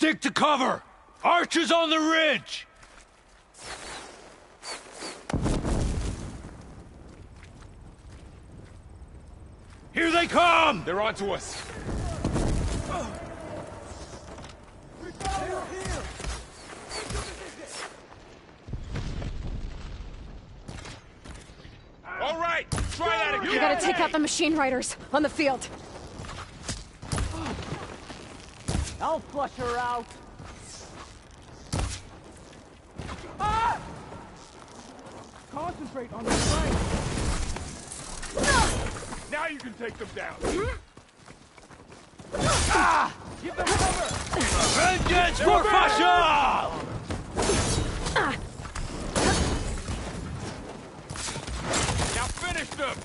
Stick to cover! Archers on the ridge! Here they come! They're onto us. All right, try that again. We gotta take out the machine riders on the field. I'll flush her out. Ah! Concentrate on the right. Now you can take them down. Ah! Give them cover! Vengeance for Fasha! Now finish them!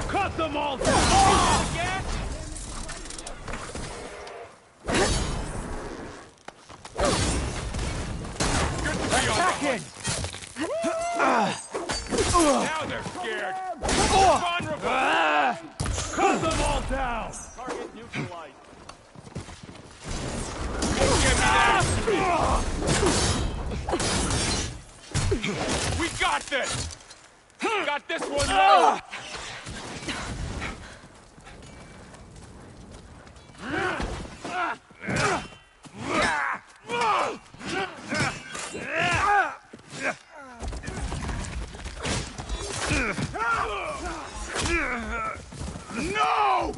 Cut them all down! Again? Good to be on the hunt. Now they're scared. Vulnerable. Cut them all down! Target neutralized. Get me that. We got this. Got this one low. No!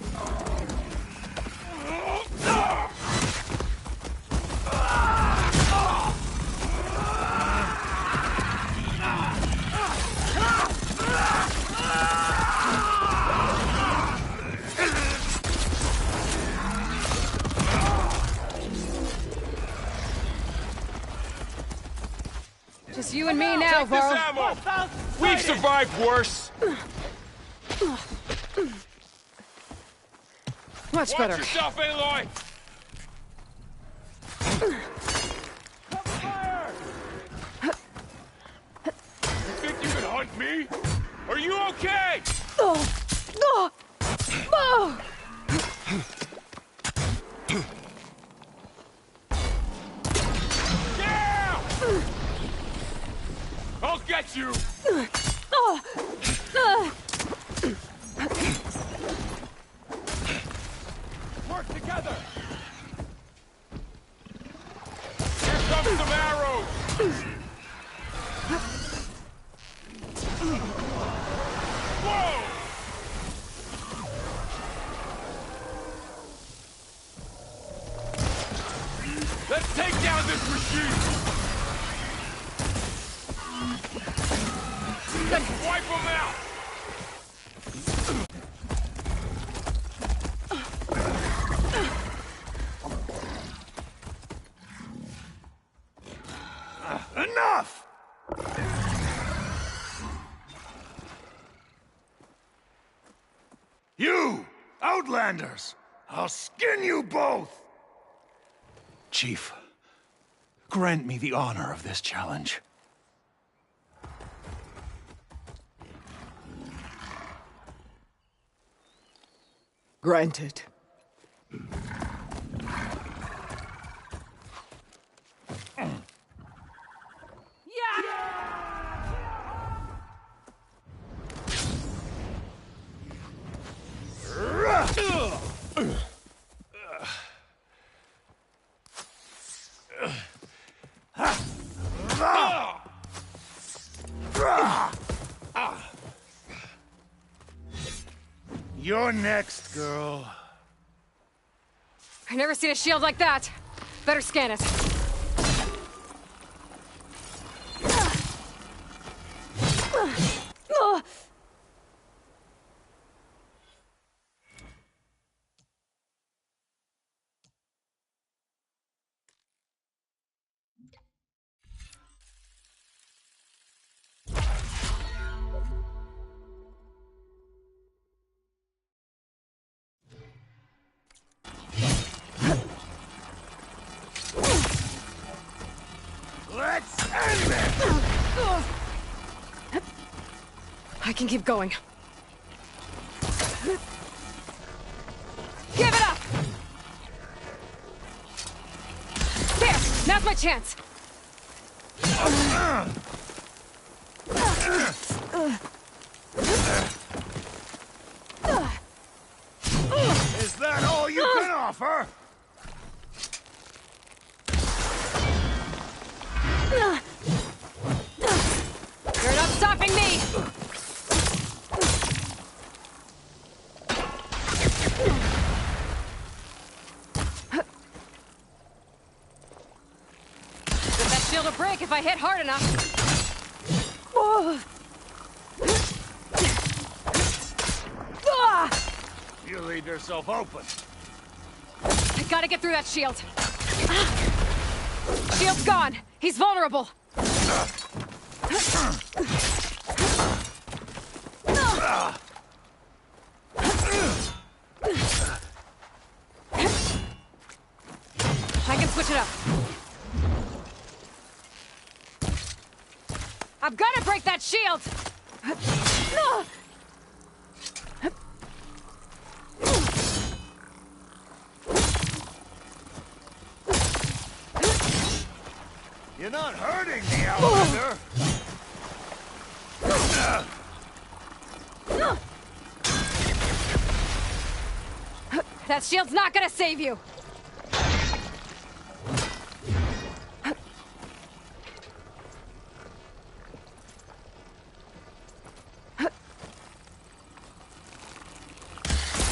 Just you and me now, Take this Varl. ammo. We've survived worse. Much Watch better. yourself, Aloy. Cover fire! You think you can hunt me? Are you okay? Oh. Oh. Oh. Down! I'll get you. Oh. Work together. Here comes some arrows. Whoa! Let's take down this machine. Wipe them out. Enough! You! Outlanders! I'll skin you both! Chief, grant me the honor of this challenge. Granted. You're next, girl. I've never seen a shield like that. Better scan it. Let's end this! I can keep going. Give it up! There! Now's my chance! Is that all you can offer? You're not stopping me! But that shield will break if I hit hard enough. You leave yourself open. I gotta get through that shield. Shield's gone. He's vulnerable. I can switch it up. I've gotta break that shield! You're not hurting me, Outlander. That shield's not gonna save you!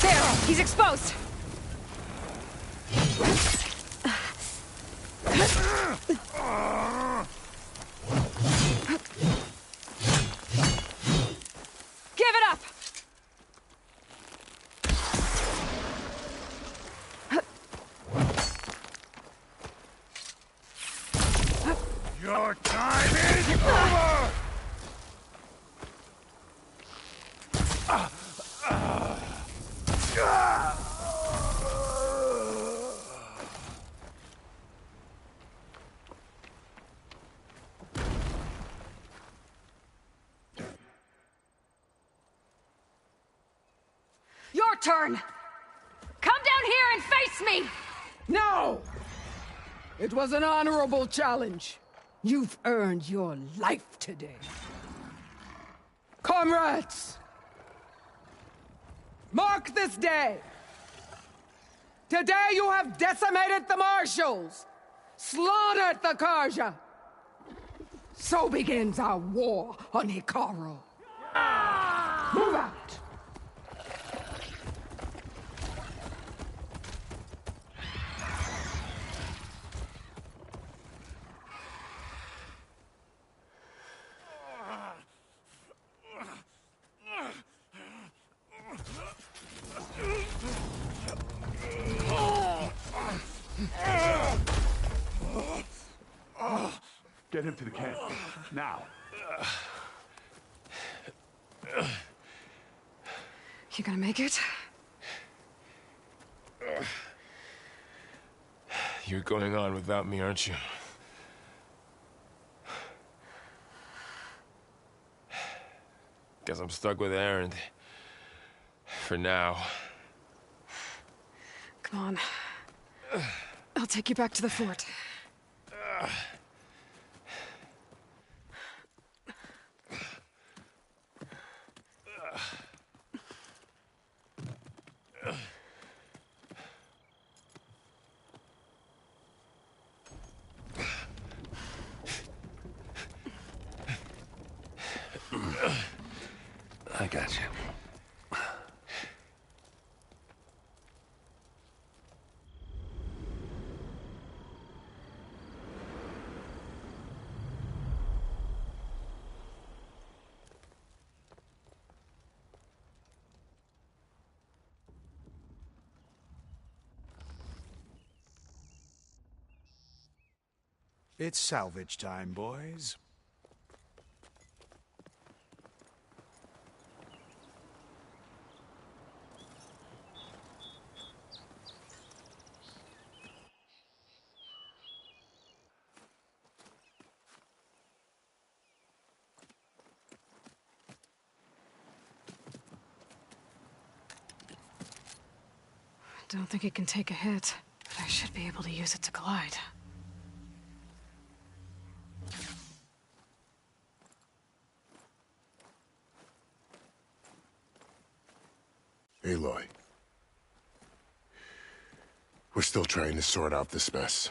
There! He's exposed! Give it up! Your time is over! Your turn! Come down here and face me! No! It was an honorable challenge. You've earned your life today. Comrades! Mark this day! Today you have decimated the Marshals! Slaughtered the Karja! So begins our war on Hikaru. Move out! Get him to the camp. Now. You gonna make it? You're going on without me, aren't you? Guess I'm stuck with Aaron. For now. Come on. I'll take you back to the fort. I got you. It's salvage time, boys. Don't think it can take a hit, but I should be able to use it to glide. Aloy. We're still trying to sort out this mess.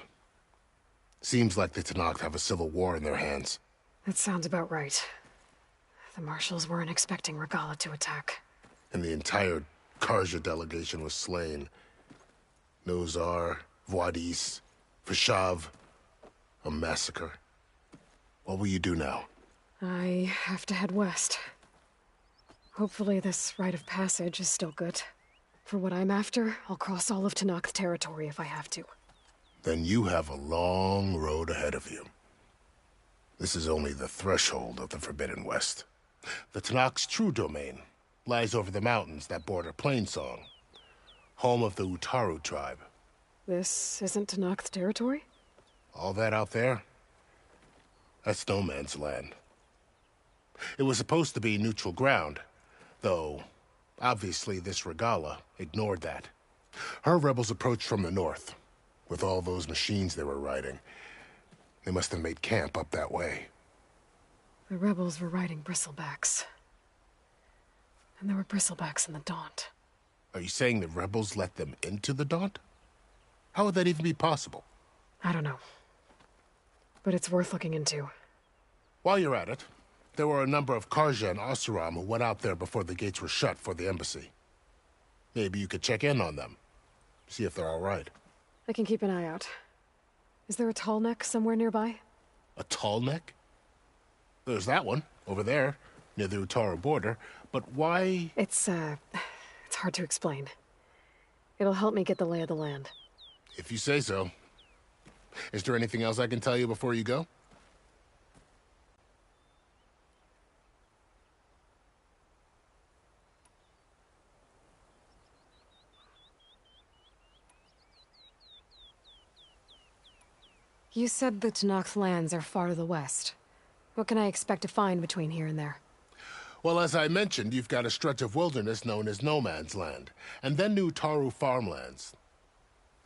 Seems like the Tenakth have a civil war in their hands. That sounds about right. The Marshals weren't expecting Regala to attack. And the entire Karja delegation was slain. Nozar, Voidis, Vashav. A massacre. What will you do now? I have to head west. Hopefully this rite of passage is still good. For what I'm after, I'll cross all of Tenakth territory if I have to. Then you have a long road ahead of you. This is only the threshold of the Forbidden West. The Tenakth's true domain lies over the mountains that border Plainsong, home of the Utaru tribe. This isn't Tenakth territory? All that out there? That's no man's land. It was supposed to be neutral ground, though obviously this Regala ignored that. Her rebels approached from the north, with all those machines they were riding. They must have made camp up that way. The rebels were riding bristlebacks. And there were bristlebacks in the Daunt. Are you saying the rebels let them into the Daunt? How would that even be possible? I don't know. But it's worth looking into. While you're at it, there were a number of Karja and Oseram who went out there before the gates were shut for the embassy. Maybe you could check in on them. See if they're all right. I can keep an eye out. Is there a tall neck somewhere nearby? A tall neck? There's that one, over there, near the Utaru border. But why... It's hard to explain. It'll help me get the lay of the land. If you say so. Is there anything else I can tell you before you go? You said the Tenakth lands are far to the west. What can I expect to find between here and there? Well, as I mentioned, you've got a stretch of wilderness known as No Man's Land, and then new Utaru farmlands.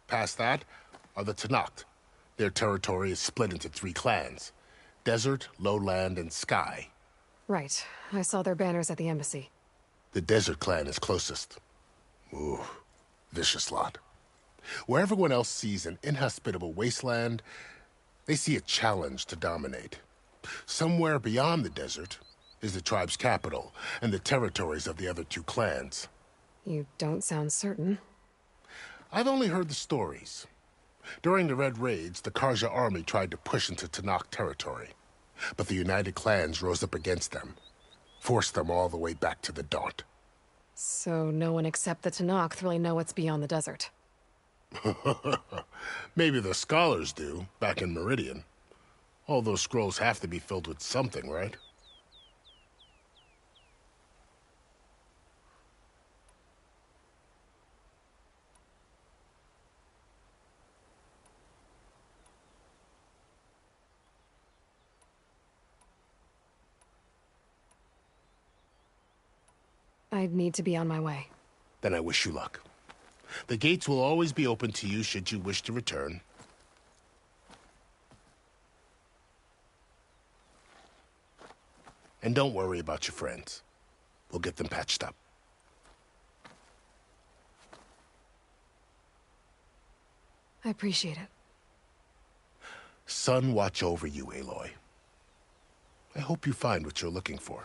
Past that are the Tenakth. Their territory is split into 3 clans: Desert, Lowland, and Sky. Right. I saw their banners at the embassy. The Desert clan is closest. Ooh, vicious lot. Where everyone else sees an inhospitable wasteland, they see a challenge to dominate. Somewhere beyond the desert is the tribe's capital and the territories of the other 2 clans. You don't sound certain. I've only heard the stories. During the Red Raids, the Karja army tried to push into Tenakth territory, but the United Clans rose up against them, forced them all the way back to the Daunt. So no one except the Tenakth really know what's beyond the desert. Maybe the scholars do, back in Meridian. All those scrolls have to be filled with something, right? I'd need to be on my way. Then I wish you luck. The gates will always be open to you should you wish to return. And don't worry about your friends. We'll get them patched up. I appreciate it. Sun watch over you, Aloy. I hope you find what you're looking for.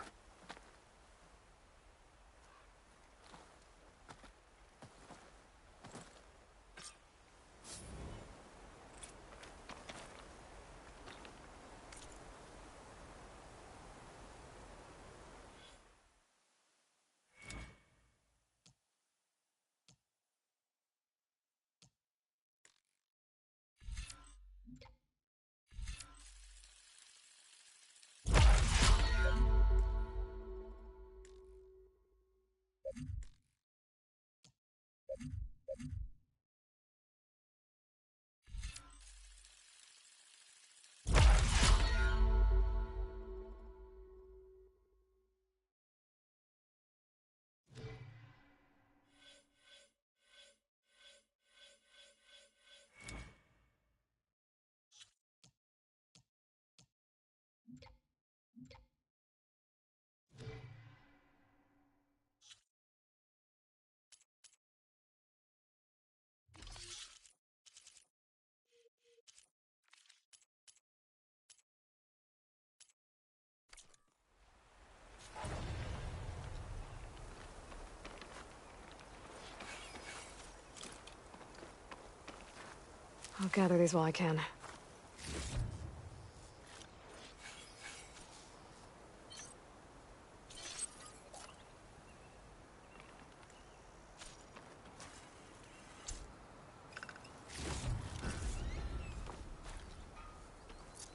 gather these while I can.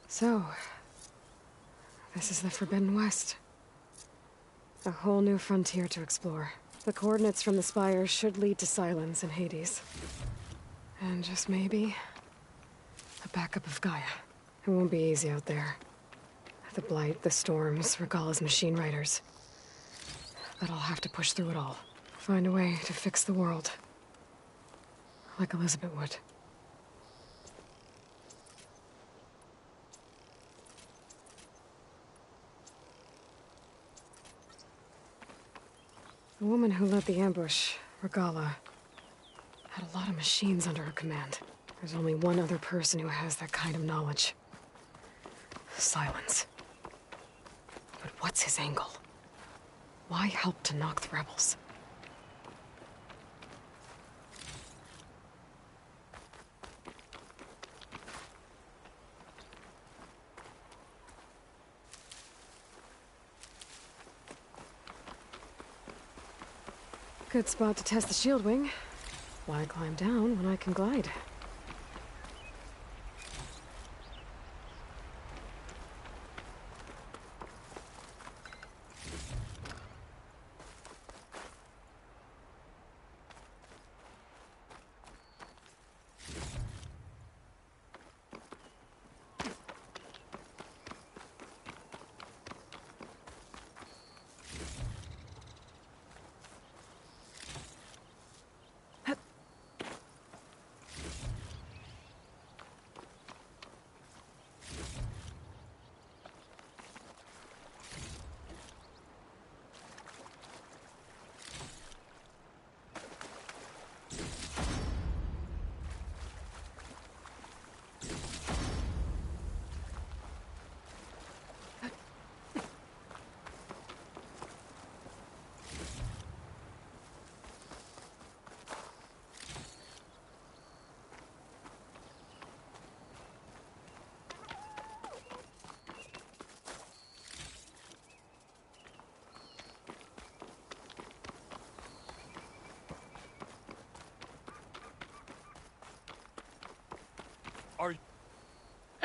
So, this is the Forbidden West. A whole new frontier to explore. The coordinates from the spires should lead to Silence and Hades. And just maybe, a backup of Gaia. It won't be easy out there. The Blight, the Storms, Regalla's machine riders. But I'll have to push through it all. Find a way to fix the world. Like Elizabeth would. The woman who led the ambush, Regalla, had a lot of machines under her command. There's only one other person who has that kind of knowledge. Silence. But what's his angle? Why help to knock the rebels? Good spot to test the shield wing. Why climb down when I can glide?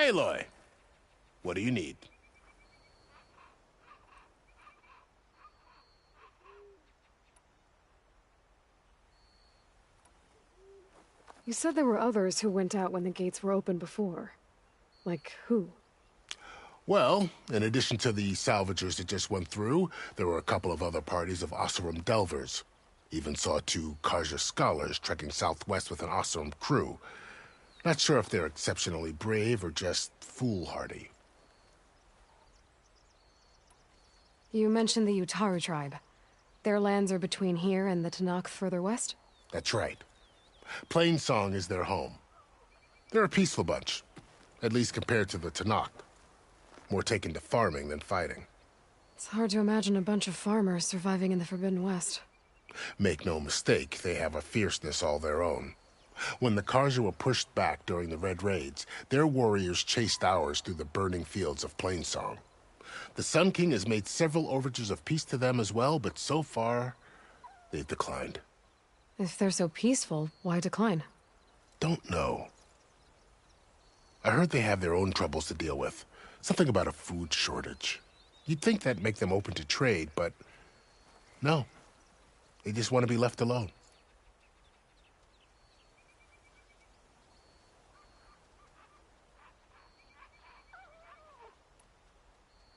Aloy, what do you need? You said there were others who went out when the gates were open before. Like who? Well, in addition to the salvagers that just went through, there were a couple of other parties of Oseram delvers. Even saw 2 Karja scholars trekking southwest with an Oseram crew. Not sure if they're exceptionally brave or just foolhardy. You mentioned the Utaru tribe. Their lands are between here and the Tenakth further west? That's right. Plainsong is their home. They're a peaceful bunch, at least compared to the Tenakth. More taken to farming than fighting. It's hard to imagine a bunch of farmers surviving in the Forbidden West. Make no mistake, they have a fierceness all their own. When the Karja were pushed back during the Red Raids, their warriors chased ours through the burning fields of Plainsong. The Sun King has made several overtures of peace to them as well, but so far, they've declined. If they're so peaceful, why decline? Don't know. I heard they have their own troubles to deal with. Something about a food shortage. You'd think that'd make them open to trade, but no. They just want to be left alone.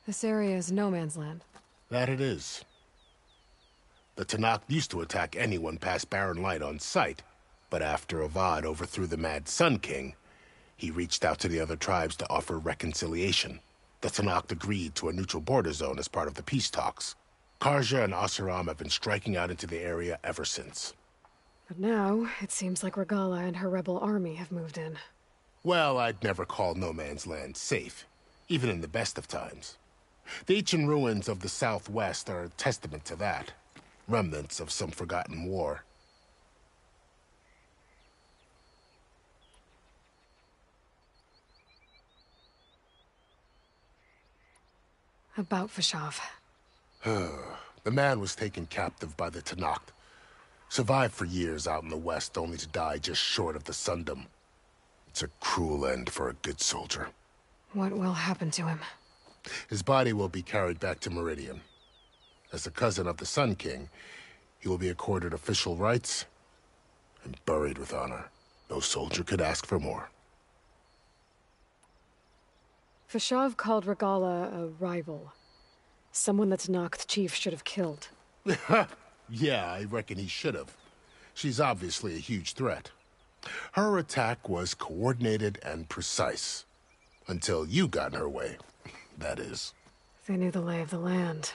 This area is no man's land. That it is. The Tenakth used to attack anyone past Barren Light on sight, but after Avad overthrew the Mad Sun King, he reached out to the other tribes to offer reconciliation. The Tenakth agreed to a neutral border zone as part of the peace talks. Karja and Oseram have been striking out into the area ever since. But now, it seems like Regalla and her rebel army have moved in. Well, I'd never call no man's land safe, even in the best of times. The ancient ruins of the Southwest are a testament to that. Remnants of some forgotten war. About Fashav. The man was taken captive by the Tenakth. Survived for years out in the west, only to die just short of the Sundom. It's a cruel end for a good soldier. What will happen to him? His body will be carried back to Meridian. As the cousin of the Sun King, he will be accorded official rights and buried with honor. No soldier could ask for more. Fashav called Regala a rival. Someone that Tenakth chief should have killed. Yeah, I reckon he should have. She's obviously a huge threat. Her attack was coordinated and precise. Until you got in her way, that is. They knew the lay of the land.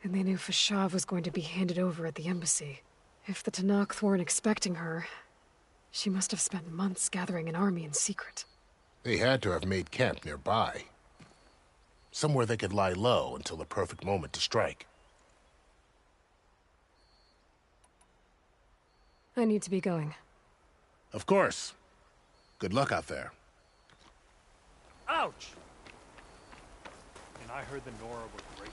And they knew Fashav was going to be handed over at the embassy. If the Tenakth weren't expecting her, she must have spent months gathering an army in secret. They had to have made camp nearby. Somewhere they could lie low until the perfect moment to strike. I need to be going. Of course. Good luck out there. Ouch! And I heard the Nora was racing.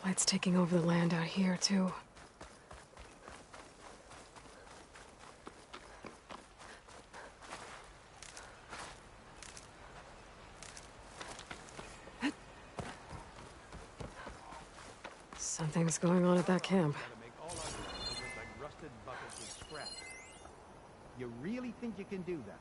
Blight's taking over the land out here, too. Something's going on at that camp. To make all our vehicles like rusted buckets with scrap. You really think you can do that?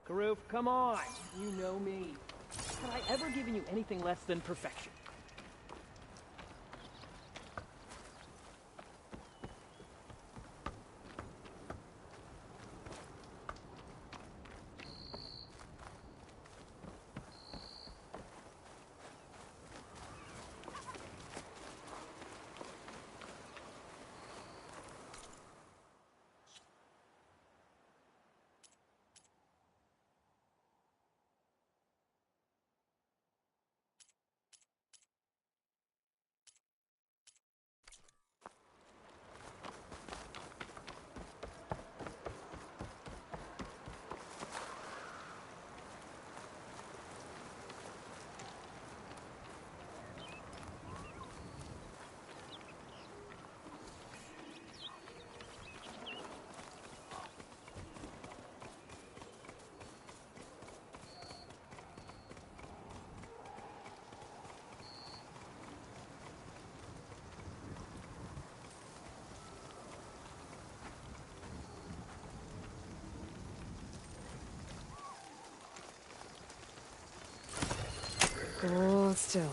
Karoof, come on! You know me. Have I ever given you anything less than perfection? Hold still.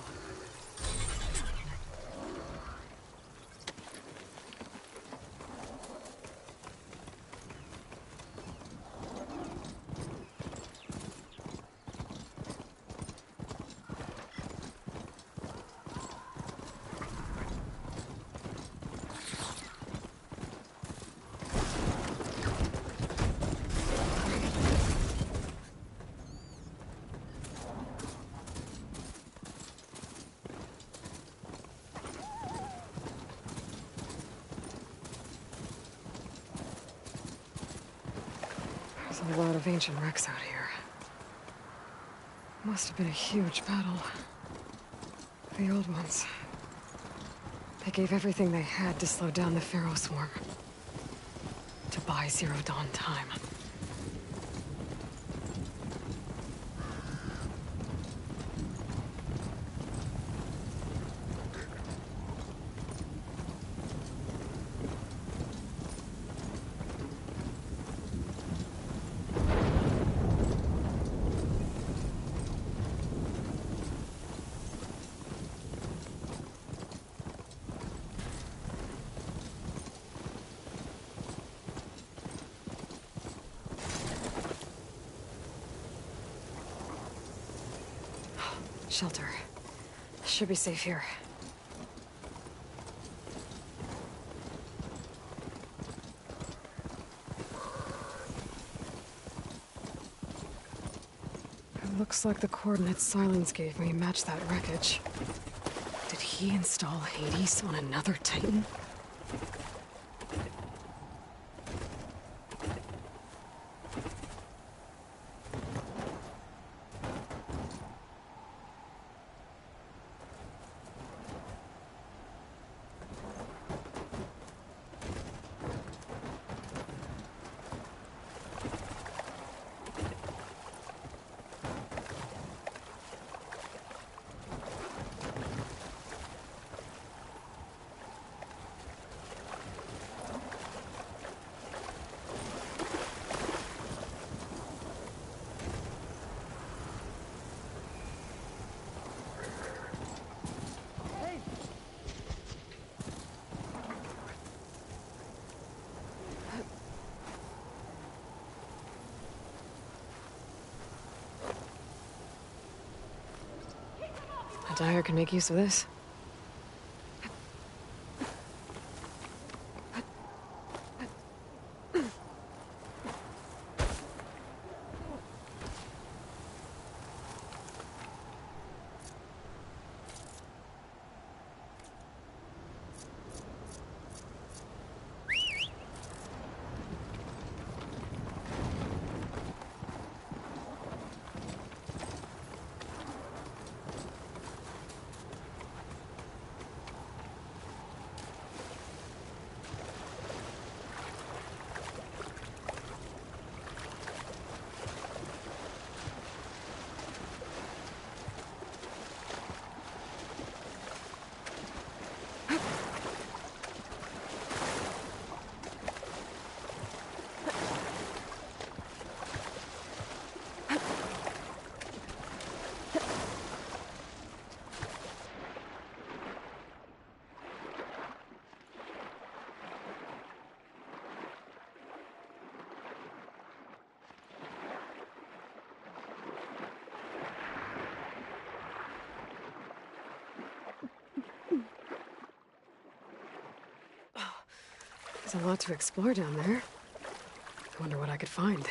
There's a lot of ancient wrecks out here. Must have been a huge battle. The old ones. They gave everything they had to slow down the Pharaoh swarm. To buy Zero Dawn time. Shelter. Should be safe here. It looks like the coordinates Silence gave me match that wreckage. Did he install Hades on another Titan? Dyer can make use of this. There's a lot to explore down there. I wonder what I could find.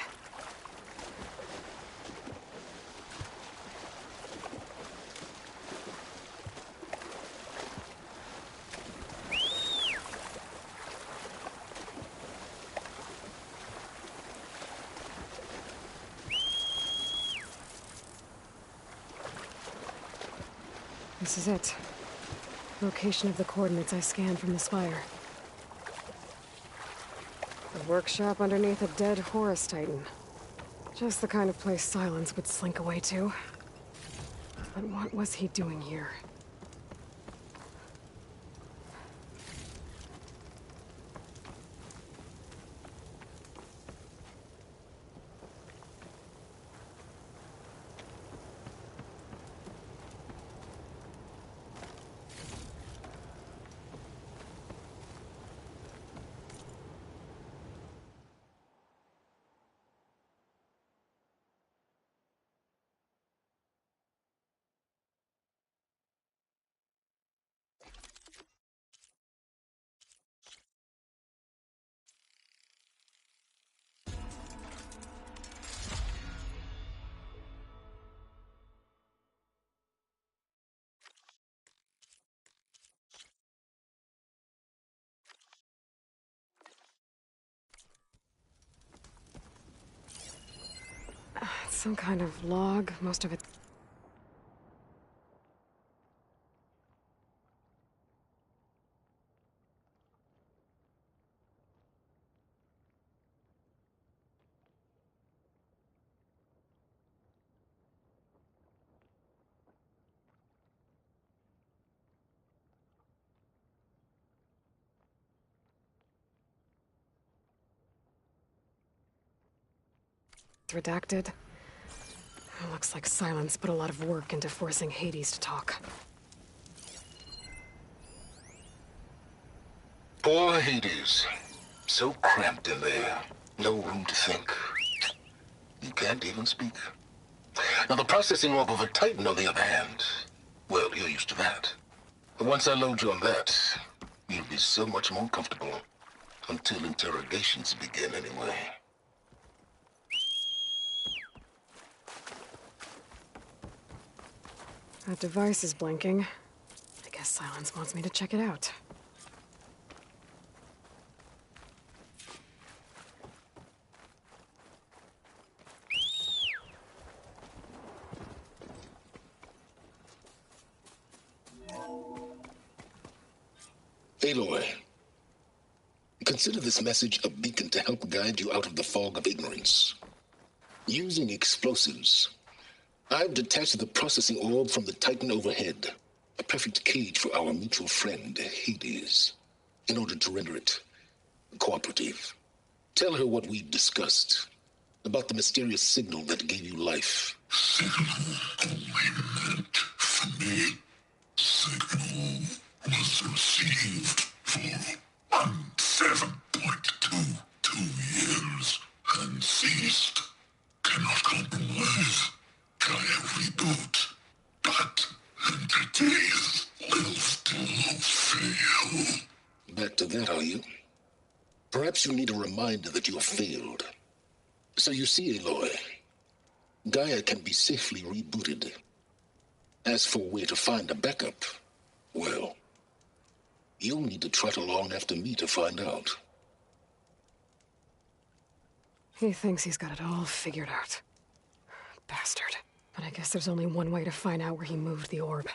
This is it. Location of the coordinates I scanned from the spire. A workshop underneath a dead Horus Titan. Just the kind of place Silence would slink away to. But what was he doing here? Some kind of log, most of it. Redacted. Looks like Silence put a lot of work into forcing Hades to talk. Poor Hades. So cramped in there. No room to think. He can't even speak. Now, the processing orb of a Titan, on the other hand, well, you're used to that. But once I load you on that, you'll be so much more comfortable. Until interrogations begin, anyway. That device is blinking. I guess Silence wants me to check it out. Aloy, consider this message a beacon to help guide you out of the fog of ignorance. Using explosives, I've detached the processing orb from the Titan overhead, a perfect cage for our mutual friend, Hades, in order to render it cooperative. Tell her what we've discussed about the mysterious signal that gave you life. Signal only meant for me. Signal was received for 7.22 years and ceased. Cannot compromise. Try a reboot, but entities will still fail. Back to that, are you? Perhaps you need a reminder that you have failed. So you see, Aloy, Gaia can be safely rebooted. As for where to find a backup, well, you'll need to trot along after me to find out. He thinks he's got it all figured out. Bastard. But I guess there's only one way to find out where he moved the orb.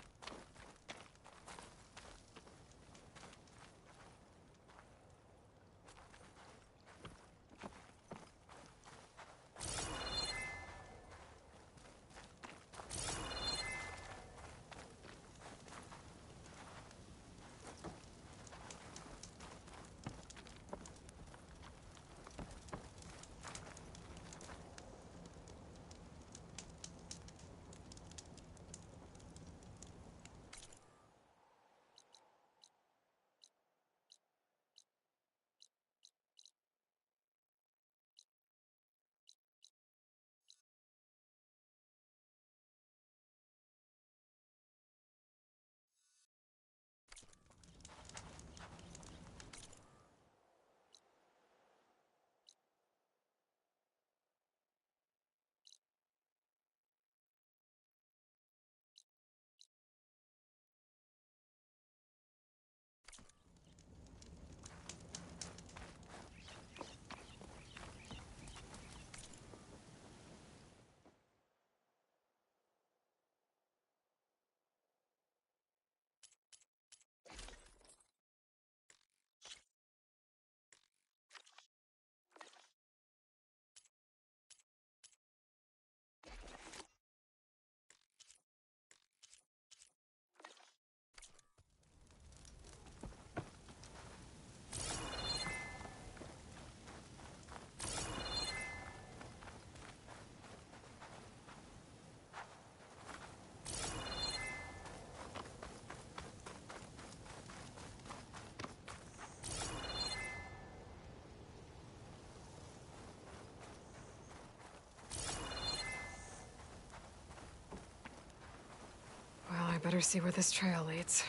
Well, I better see where this trail leads.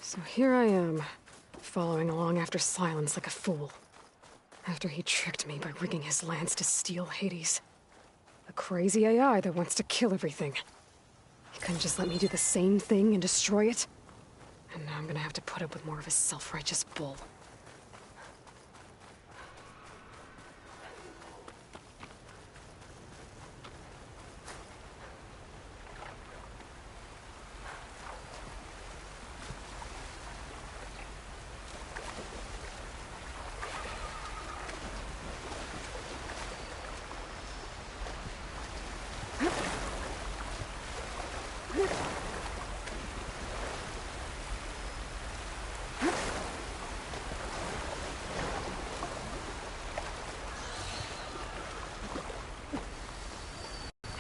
So here I am, following along after Silence like a fool. After he tricked me by rigging his lance to steal Hades. A crazy AI that wants to kill everything. He couldn't just let me do the same thing and destroy it? And now I'm gonna have to put up with more of his self-righteous bull.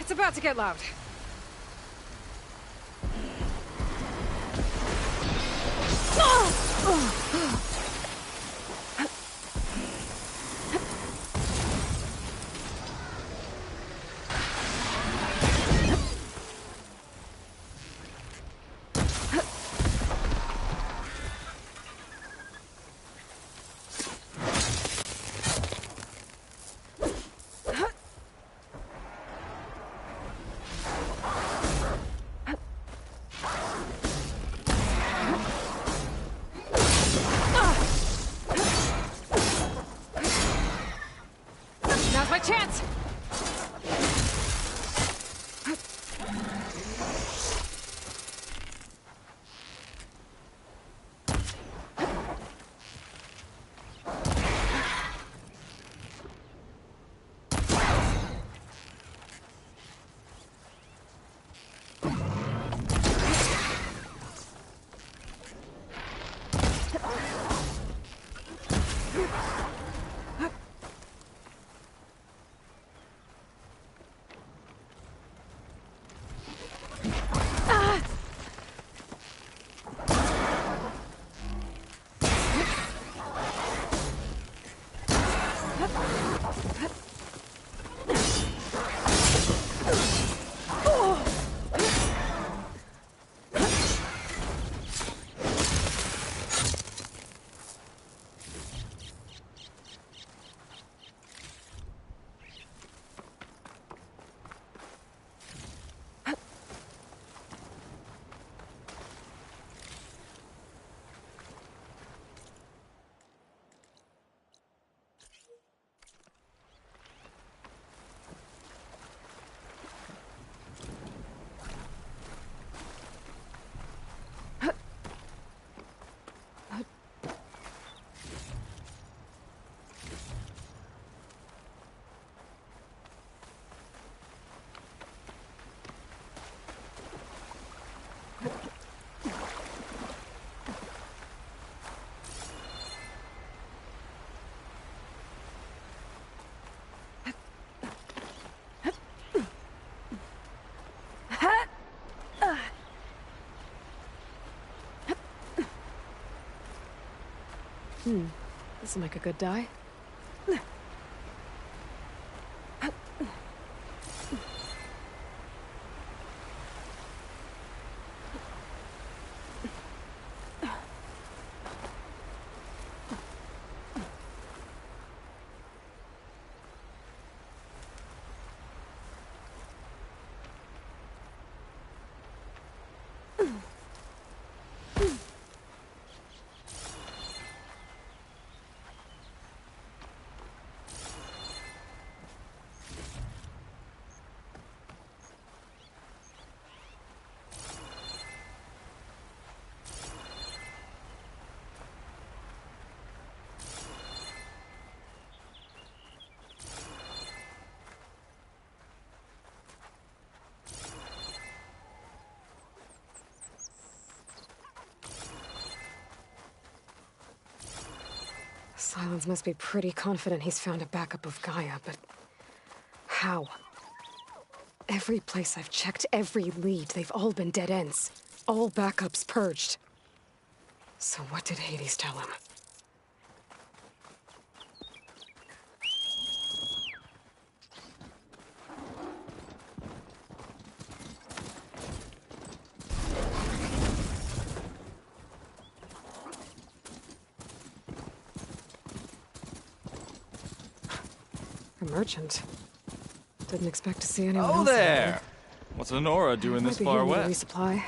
It's about to get loud. Now's my chance! This'll make a good die. Silence must be pretty confident he's found a backup of Gaia, but how? Every place I've checked, every lead, they've all been dead ends. All backups purged. So what did Hades tell him? A merchant. Didn't expect to see anyone else. Oh there! What's Honora doing this far west? Resupply.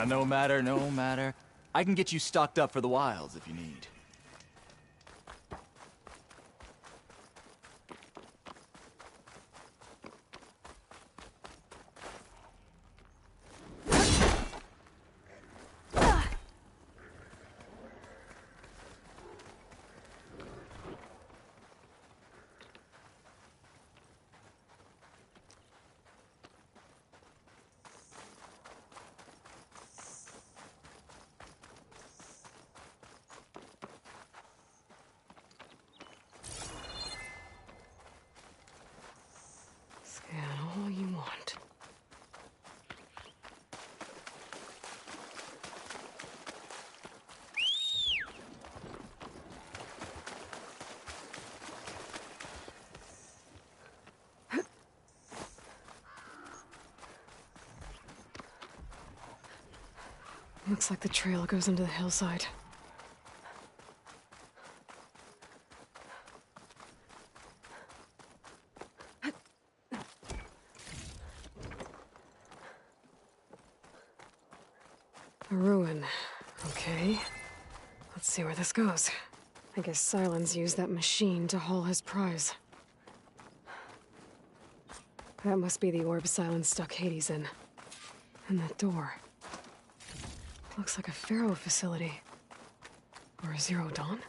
No matter, no matter. I can get you stocked up for the wilds if you need. Looks like the trail goes into the hillside. A ruin. Okay. Let's see where this goes. I guess Silence used that machine to haul his prize. That must be the orb Silence stuck Hades in. And that door. Looks like a Pharaoh facility. Or a Zero Dawn?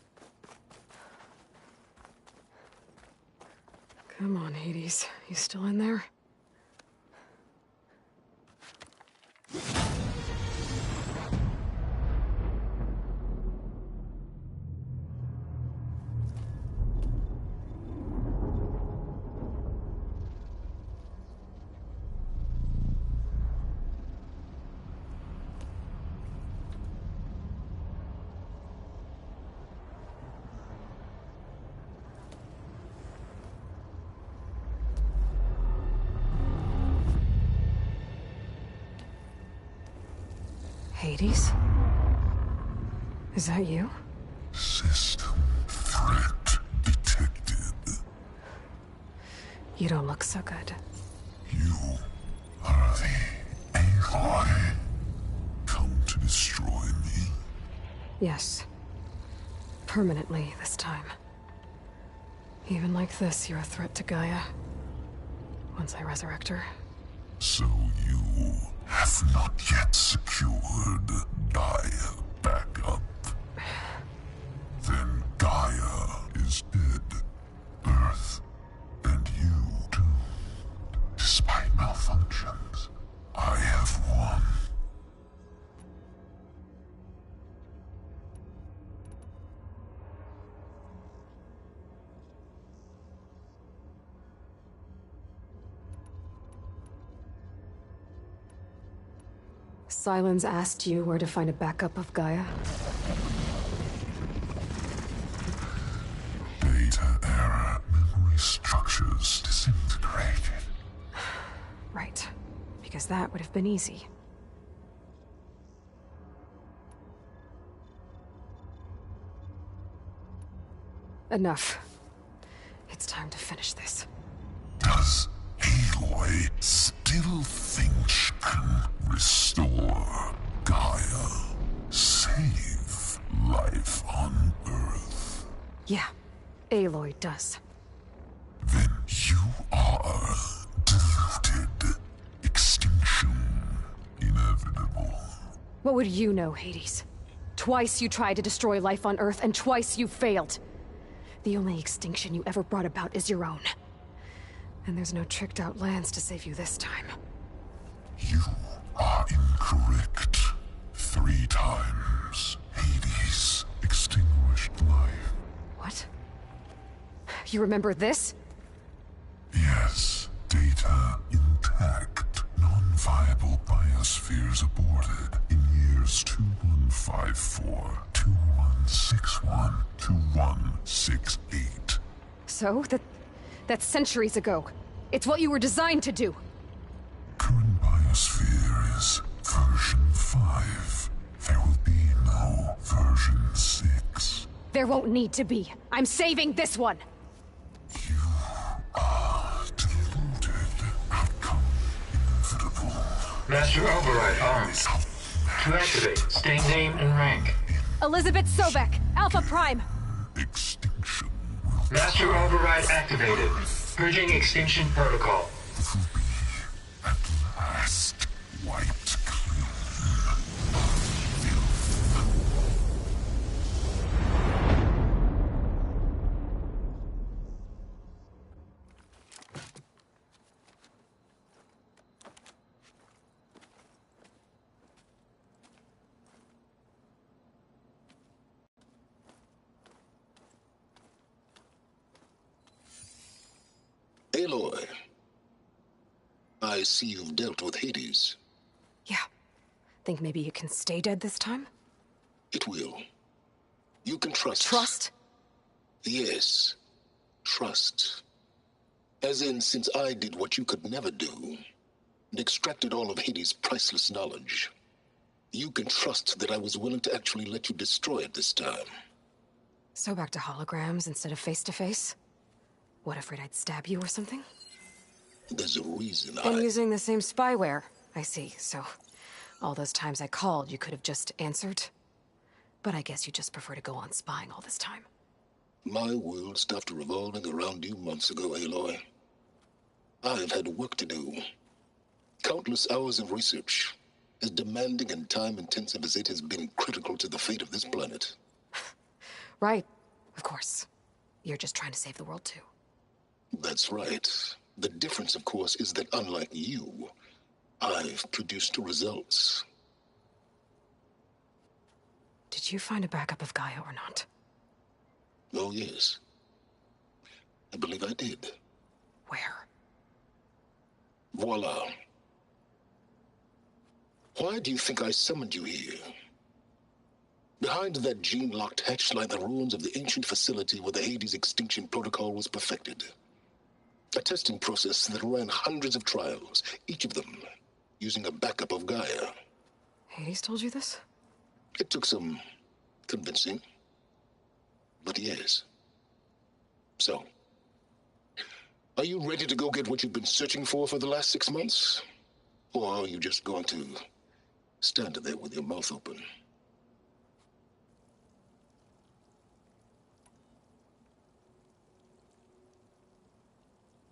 Come on, Hades. You still in there? Hades? Is that you? System threat detected. You don't look so good. You are the Aloy. Come to destroy me. Yes. Permanently this time. Even like this, you're a threat to Gaia. Once I resurrect her. So you have not yet secured Gaia back up. Then Gaia is dead. Earth and you too. Despite malfunctions, I have won. Silence asked you where to find a backup of Gaia? Data error. Memory structures disintegrated. Right. Because that would have been easy. Enough. It's time to finish this. Does Aloy still think she can restore Gaia? Save life on Earth? Yeah, Aloy does. Then you are deluded. Extinction inevitable. What would you know, Hades? Twice you tried to destroy life on Earth, and twice you failed. The only extinction you ever brought about is your own. And there's no tricked-out lands to save you this time. You are incorrect. 3 times. Hades extinguished life. What? You remember this? Yes. Data intact. Non-viable biospheres aborted in years 2154, 2161, 2168. So? That's centuries ago. It's what you were designed to do. Current biosphere is version 5. There will be no version 6. There won't need to be. I'm saving this one! You are deluded. Outcome inevitable. Master Override armed. To activate, state name and rank. Elizabeth Sobek, Alpha Prime! Extinction. Master Override activated. Purging extinction protocol. Will be at last wiped clean of filth. Aloy, I see you've dealt with Hades. Yeah. Think maybe you can stay dead this time? It will. You can trust. Trust? Yes. Trust. As in, since I did what you could never do, and extracted all of Hades' priceless knowledge, You can trust that I was willing to actually let you destroy it this time. So back to holograms instead of face-to-face? What, afraid I'd stab you or something? There's a reason And using the same spyware. I see, so all those times I called, you could have just answered? But I guess you just prefer to go on spying all this time. My world stopped revolving around you months ago, Aloy. I've had work to do. Countless hours of research, as demanding and time-intensive as it has been critical to the fate of this planet. Right, of course. You're just trying to save the world, too. That's right. The difference, of course, is that unlike you, I've produced results. Did you find a backup of Gaia or not? Oh, yes. I believe I did. Where? Voila. Why do you think I summoned you here? Behind that gene-locked hatch lie the ruins of the ancient facility where the Hades extinction protocol was perfected. A testing process that ran hundreds of trials, each of them using a backup of Gaia. Hades told you this? It took some convincing, but yes. So, are you ready to go get what you've been searching for the last 6 months? Or are you just going to stand there with your mouth open?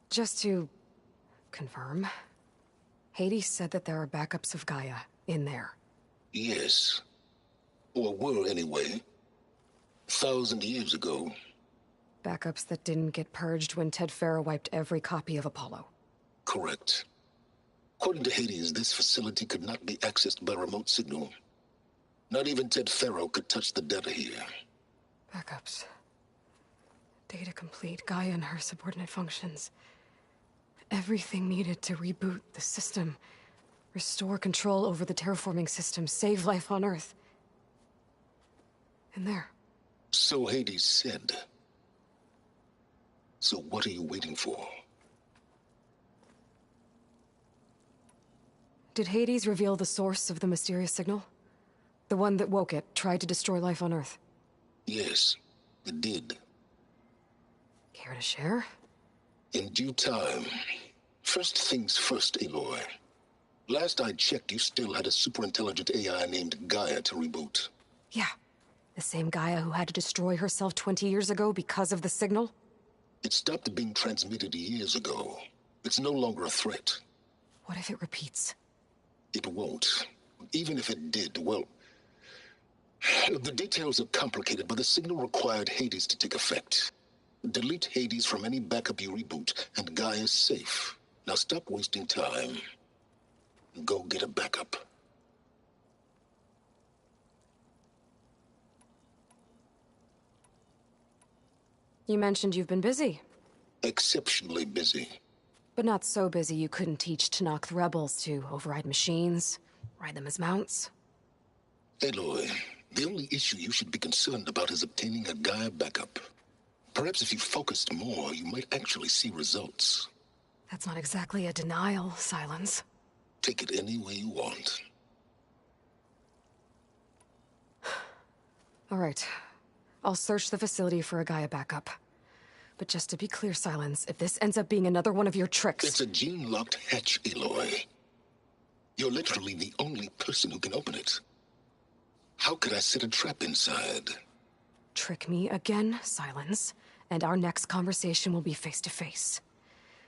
Just to confirm, Hades said that there are backups of Gaia in there. Yes. Or were, anyway. 1,000 years ago. Backups that didn't get purged when Ted Farrow wiped every copy of Apollo. Correct. According to Hades, this facility could not be accessed by remote signal. Not even Ted Farrow could touch the data here. Backups. Data complete, Gaia and her subordinate functions. Everything needed to reboot the system. Restore control over the terraforming system, save life on Earth. And there. So Hades said. So what are you waiting for? Did Hades reveal the source of the mysterious signal? The one that woke it, tried to destroy life on Earth? Yes, it did. Care to share? In due time. First things first, Aloy. Last I checked, you still had a superintelligent AI named Gaia to reboot. Yeah. The same Gaia who had to destroy herself 20 years ago because of the signal? It stopped being transmitted years ago. It's no longer a threat. What if it repeats? It won't. Even if it did, well... The details are complicated, but the signal required Hades to take effect. Delete Hades from any backup you reboot, and Gaia's safe. Now stop wasting time. Go get a backup. You mentioned you've been busy. Exceptionally busy. But not so busy you couldn't teach Tanakh the rebels to override machines, ride them as mounts. Aloy, the only issue you should be concerned about is obtaining a Gaia backup. Perhaps if you focused more, you might actually see results. That's not exactly a denial, Silence. Take it any way you want. All right. I'll search the facility for a Gaia backup. But just to be clear, Silence, if this ends up being another one of your tricks... It's a gene-locked hatch, Aloy. You're literally the only person who can open it. How could I set a trap inside? Trick me again, Silence, and our next conversation will be face-to-face.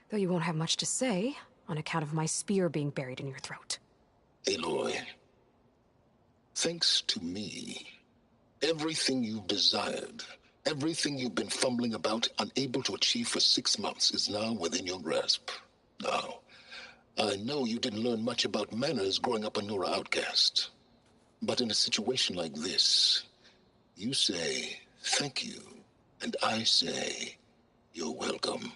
Though you won't have much to say, on account of my spear being buried in your throat. Aloy, thanks to me, everything you've desired, everything you've been fumbling about, unable to achieve for 6 months, is now within your grasp. Now, I know you didn't learn much about manners growing up a Nora outcast. But in a situation like this, you say, thank you, and I say, you're welcome.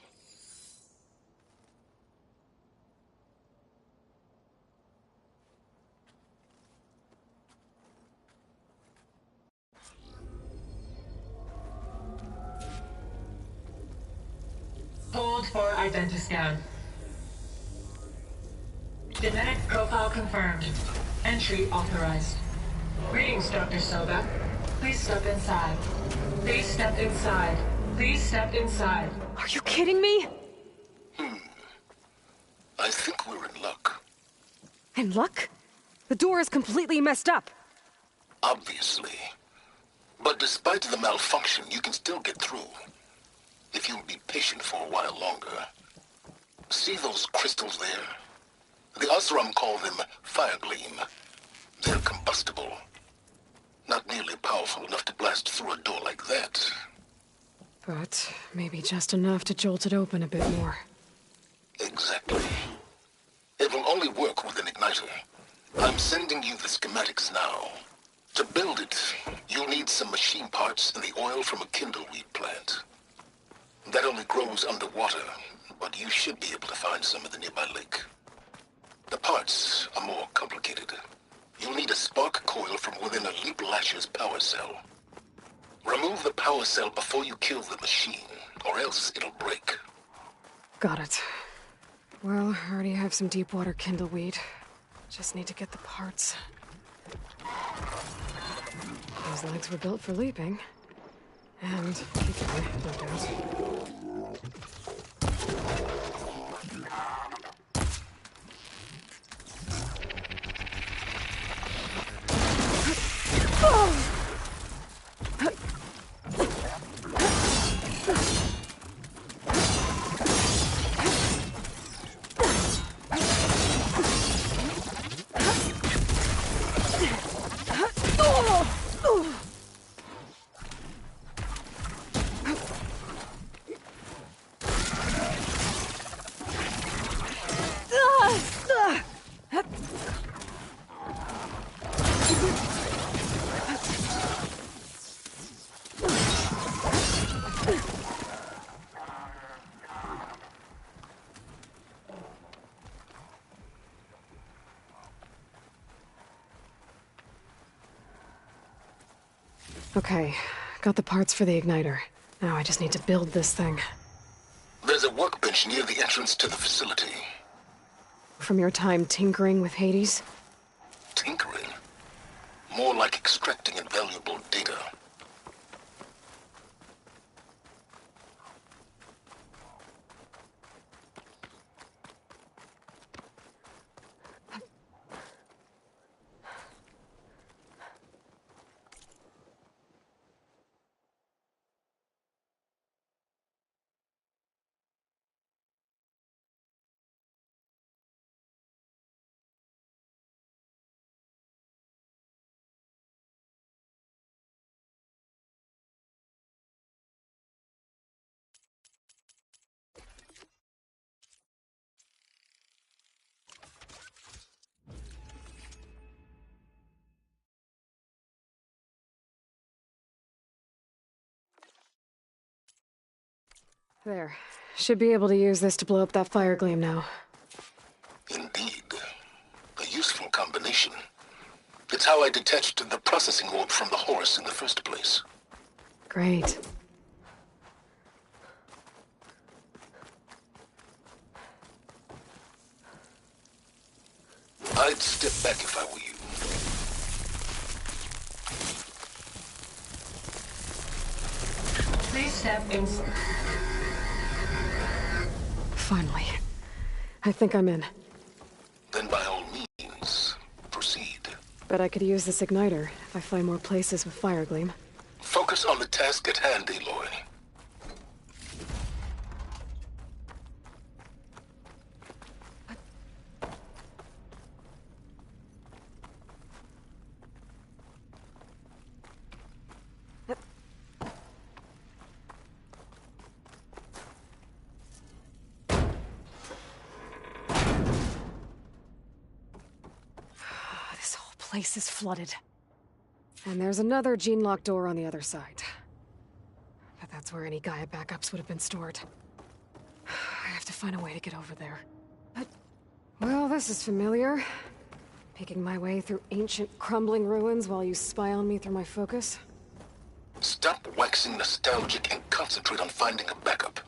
Hold for identiscan. Genetic profile confirmed. Entry authorized. Greetings, Dr. Soba. Please step inside. Please step inside. Please step inside. Are you kidding me? I think we're in luck. In luck? The door is completely messed up. Obviously. But despite the malfunction, you can still get through. If you'll be patient for a while longer. See those crystals there? The Osram call them fire gleam. They're combustible. Not nearly powerful enough to blast through a door like that. But maybe just enough to jolt it open a bit more. Exactly. It will only work with an igniter. I'm sending you the schematics now. To build it, you'll need some machine parts and the oil from a kindleweed plant. That only grows underwater, but you should be able to find some in the nearby lake. The parts are more complicated. You'll need a spark coil from within a Leap Lasher's power cell. Remove the power cell before you kill the machine, or else it'll break. Got it. Well, I already have some deep water kindleweed. Just need to get the parts. Those legs were built for leaping. And kicking, no doubt. Okay, got the parts for the igniter. Now I just need to build this thing. There's a workbench near the entrance to the facility. From your time tinkering with Hades? Tinkering? More like extracting invaluable data. There. Should be able to use this to blow up that fire gleam now. Indeed. A useful combination. It's how I detached the processing orb from the horse in the first place. Great. I'd step back if I were you. Please step inside. Finally. I think I'm in. Then by all means, proceed. Bet I could use this igniter if I find more places with fire gleam. Focus on the task at hand, Aloy. This whole place is flooded. And there's another gene-lock door on the other side. But that's where any Gaia backups would have been stored. I have to find a way to get over there. But, well, this is familiar. Picking my way through ancient, crumbling ruins while you spy on me through my focus. Stop waxing nostalgic and concentrate on finding a backup.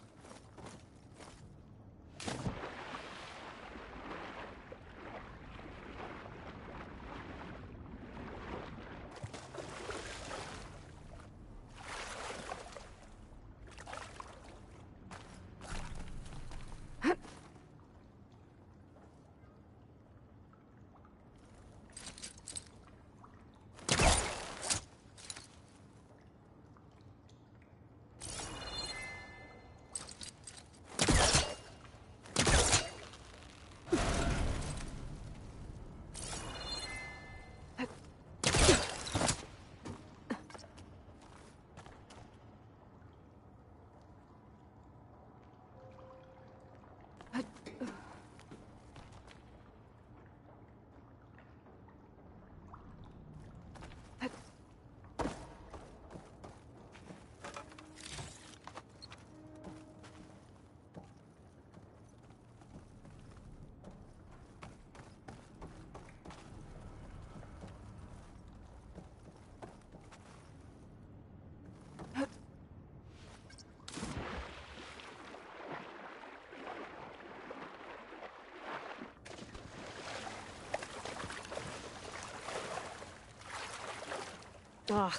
Ugh,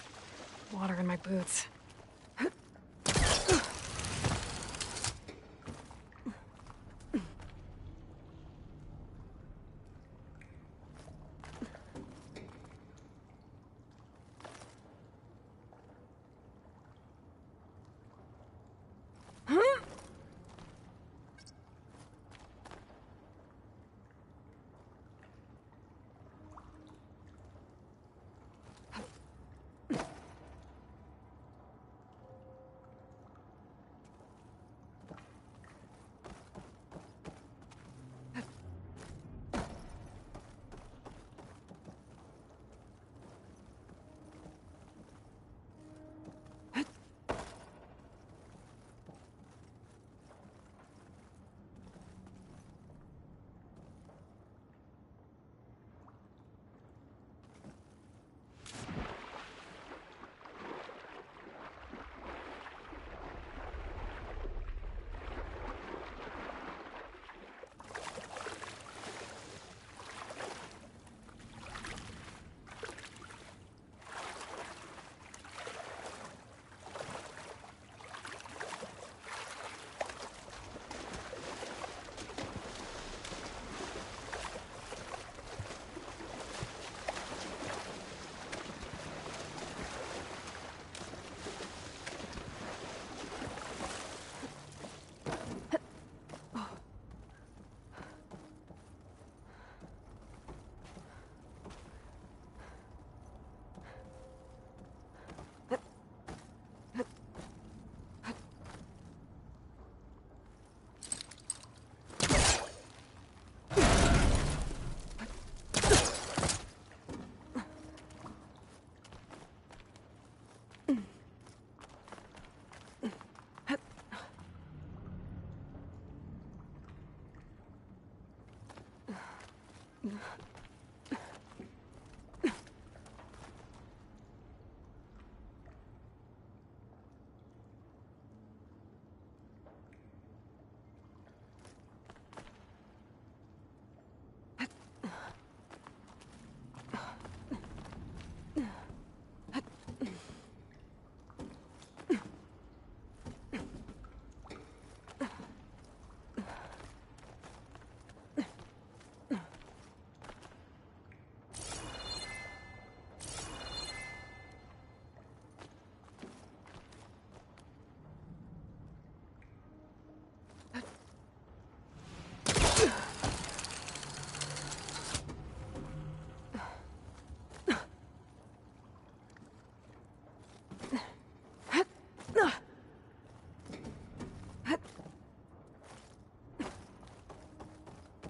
water in my boots.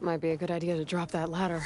Might be a good idea to drop that ladder.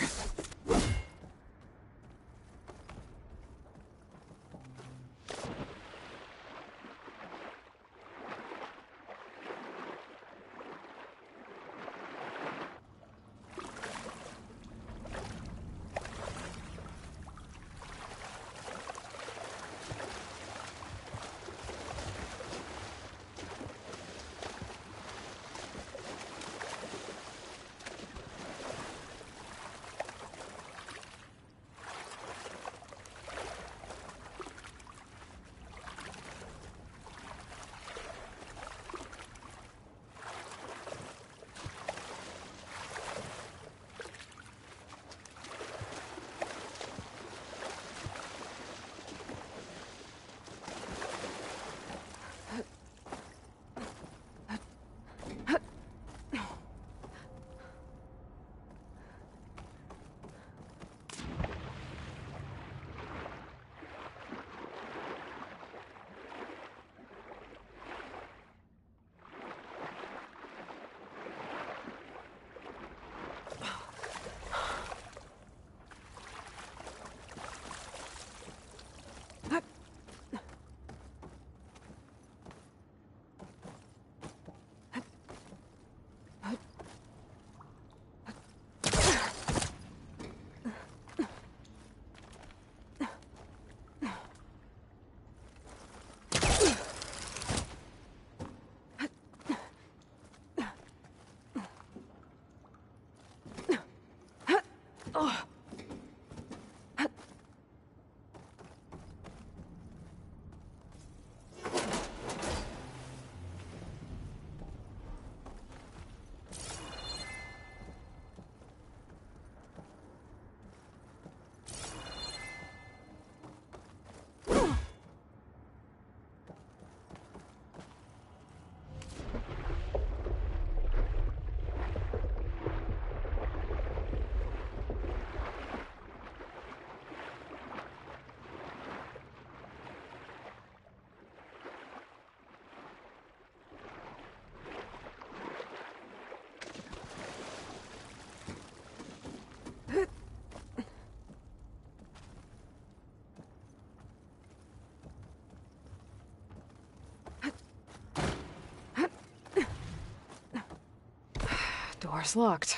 Door's locked.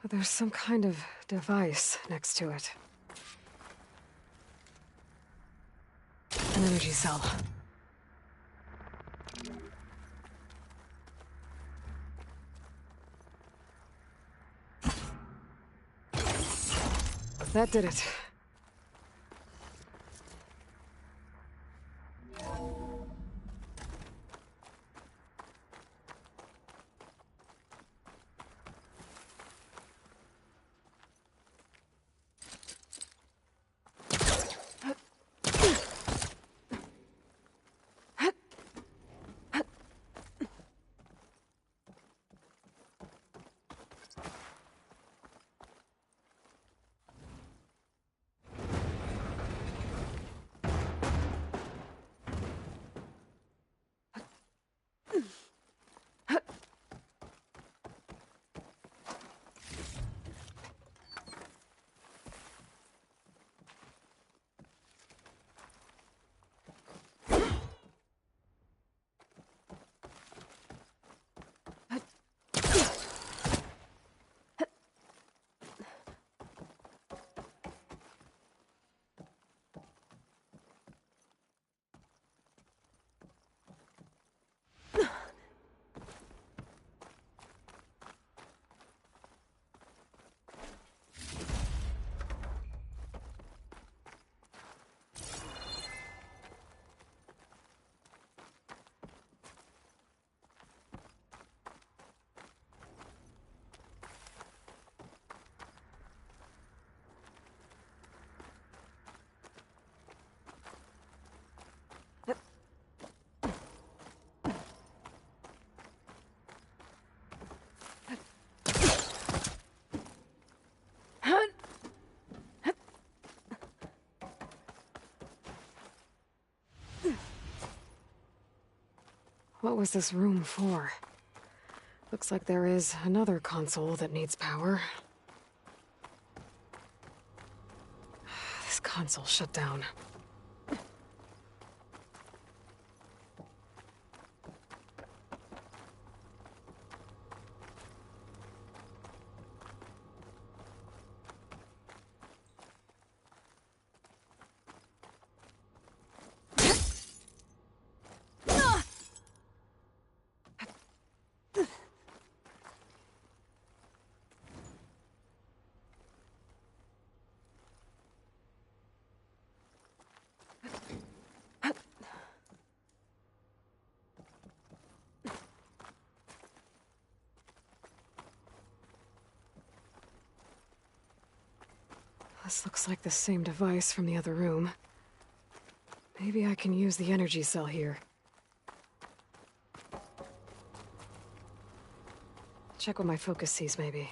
But there's some kind of device next to it. An energy cell. That did it. What was this room for? Looks like there is another console that needs power. This console shut down. This looks like the same device from the other room. Maybe I can use the energy cell here. Check what my focus sees, maybe.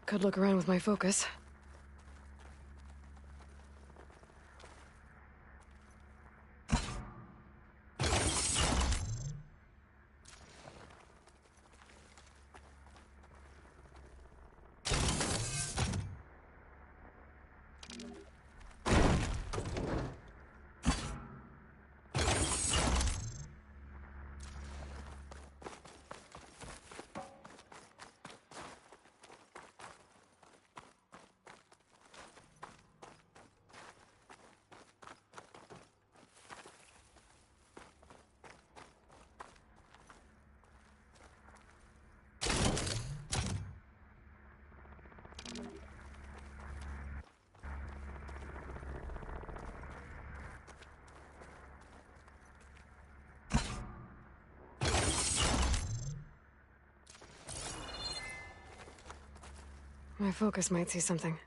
Could look around with my focus. My focus might see something.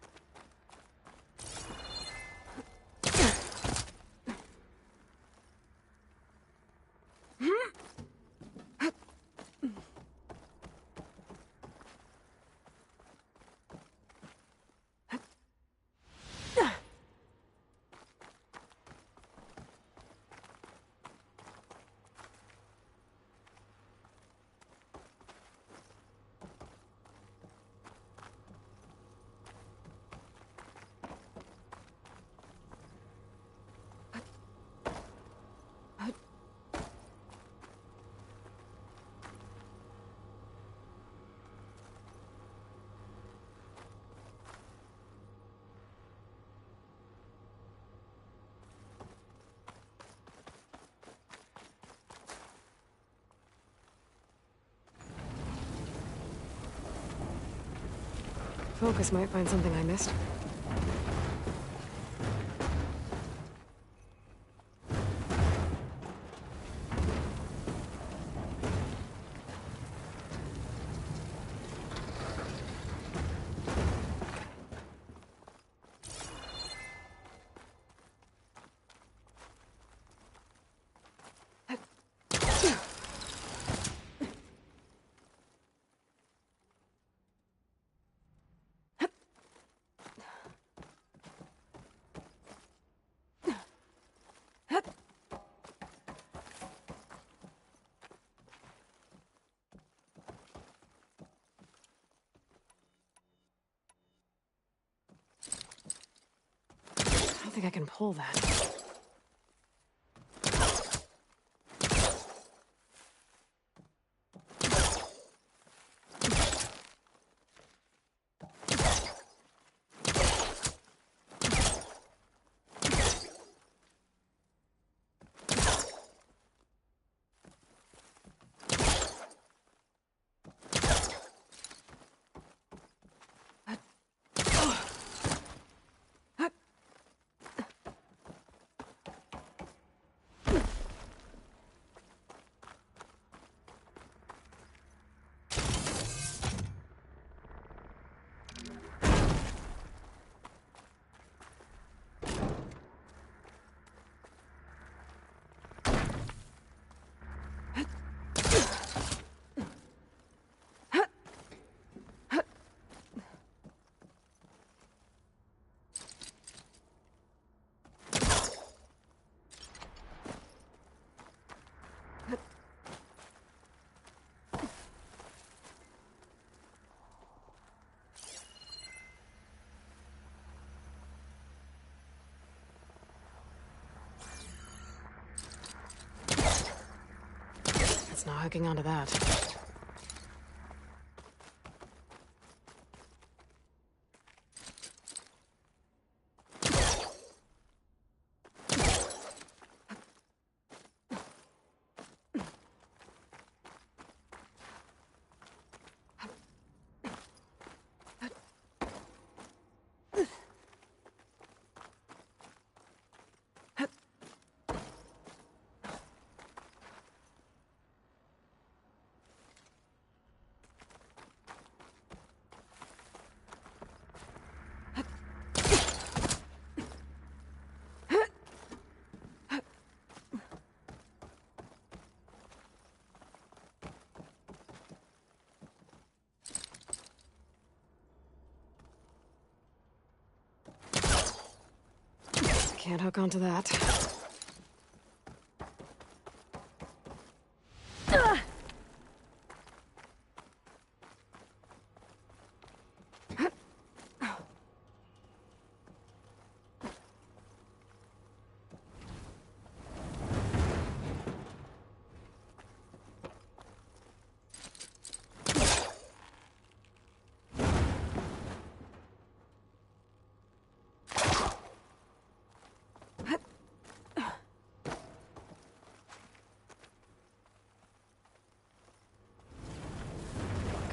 Focus might find something I missed. I don't think I can pull that. It's not hooking onto that. Can't hook onto that.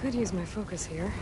Could use my focus here.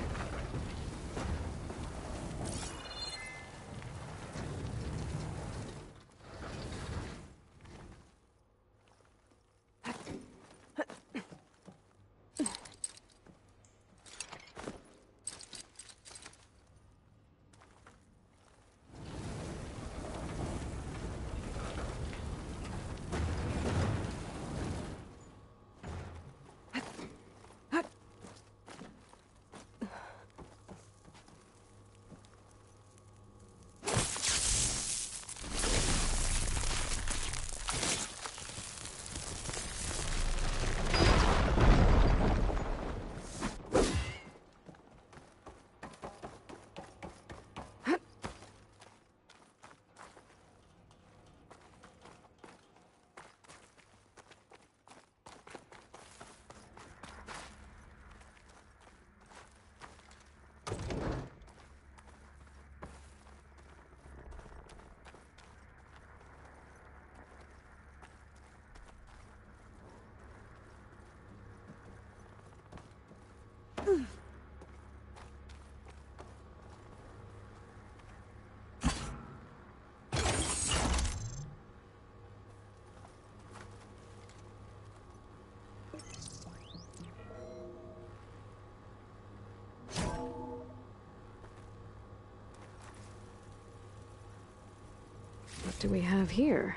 do we have here?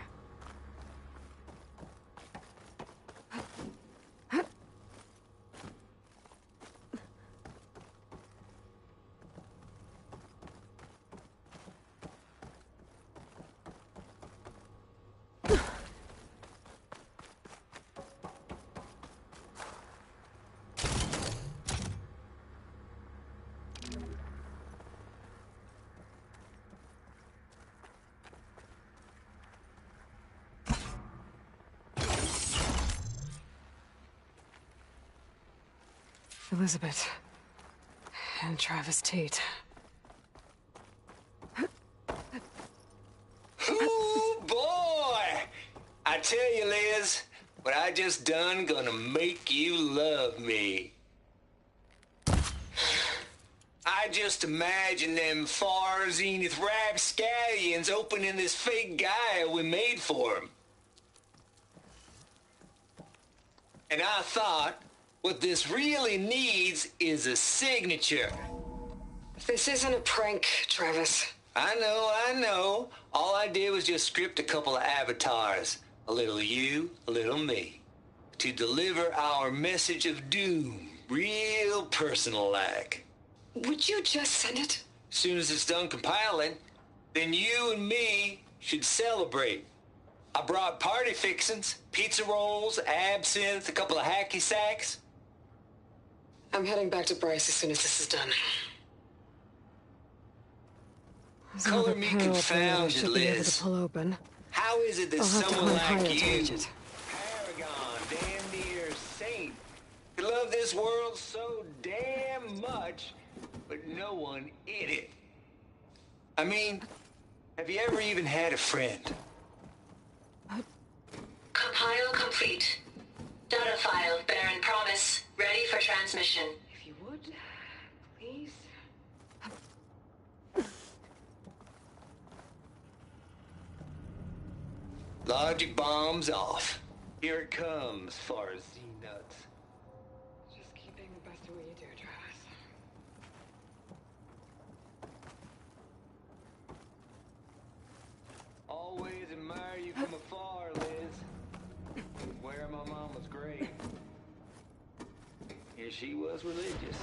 Elizabeth. And Travis Tate. Ooh, boy! I tell you, Liz, what I just done gonna make you love me. I just imagine them far zenith rapscallions opening this fake guy we made for him. And I thought, what this really needs is a signature. This isn't a prank, Travis. I know. All I did was just script a couple of avatars. A little you, a little me. To deliver our message of doom, real personal-like. Would you just send it? As soon as it's done compiling, then you and me should celebrate. I brought party fixings, pizza rolls, absinthe, a couple of hacky sacks. I'm heading back to Bryce as soon as this is done. There's Color another me panel up there that I confounded, should be able Liz. to pull open. How is it that I'll have to someone climb higher like to you, reach it. paragon, damn near saint, could love this world so damn much, but no one in it? I mean, have you ever even had a friend? Compile complete. Data file, Baron Promise, ready for transmission. If you would, please. Logic bombs off. Here it comes, far as Z-nuts. Just keep being the best at what you do, Travis. Always admire you from afar, Liz. Where my mama's grave. Yeah, she was religious.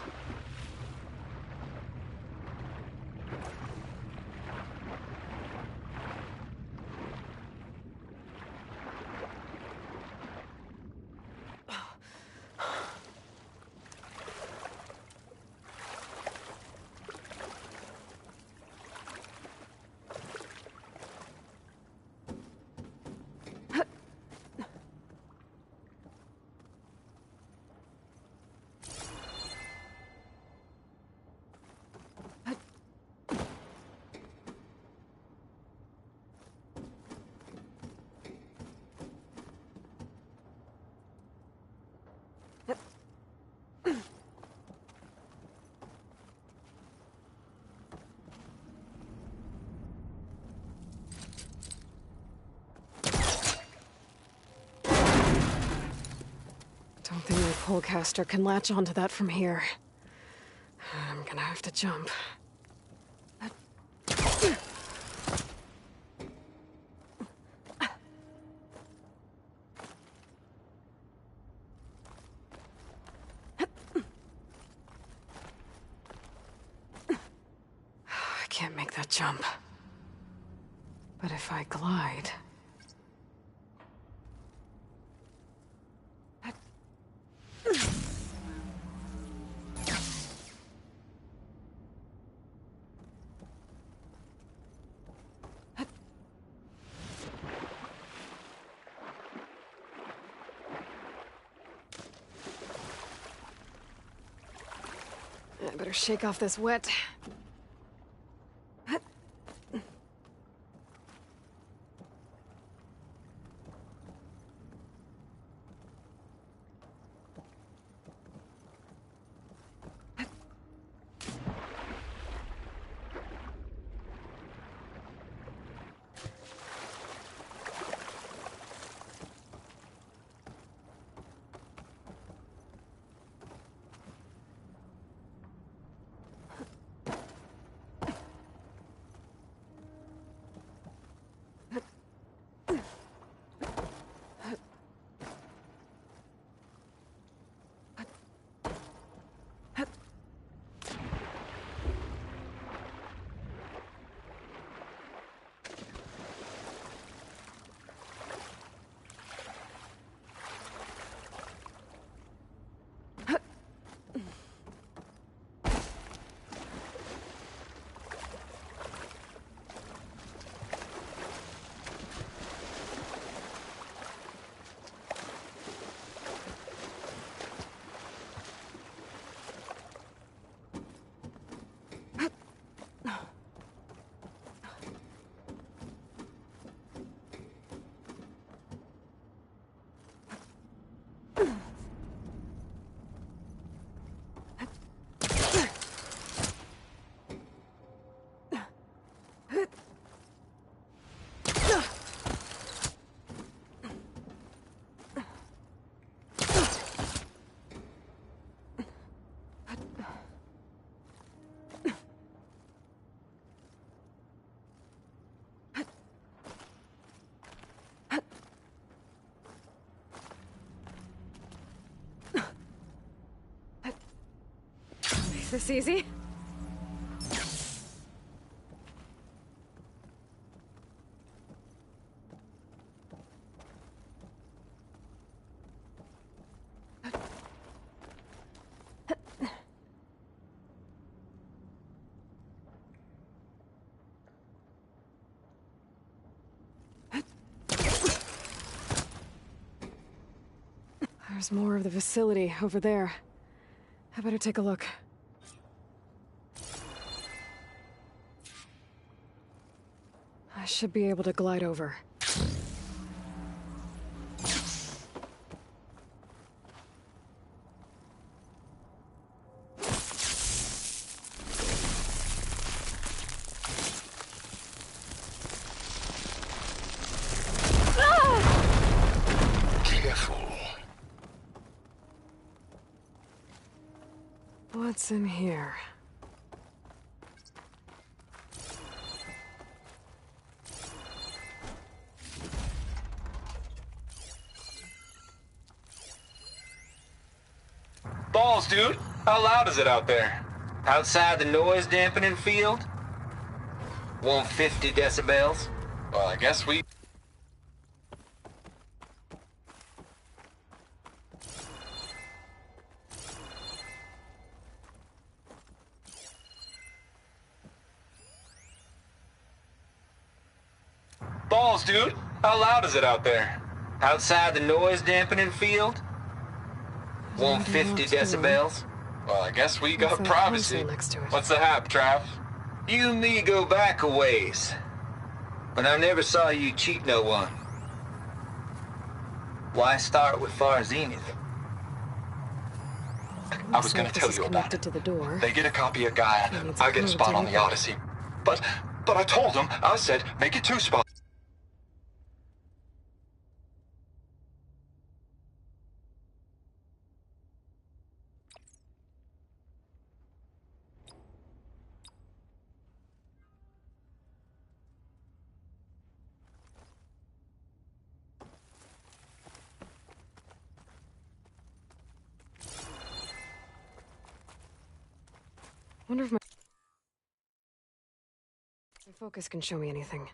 Don't think my polecaster can latch onto that from here. I'm gonna have to jump. I can't make that jump. But if I glide... I better shake off this wet. This easy? There's more of the facility over there. I better take a look. I should be able to glide over. Careful. What's in here? Balls, dude. How loud is it out there? Outside the noise dampening field? 150 decibels? Well, I guess we... Balls, dude. How loud is it out there? Outside the noise dampening field? 150 decibels? Well, I guess we got privacy. What's the hap, Trav? You and me go back a ways. But I never saw you cheat no one. Why start with Far Zenith? I was gonna tell you about it. They get a copy of Gaia. I get a spot on the Odyssey. But I told them, I said, make it 2 spots. Wonder if my focus can show me anything.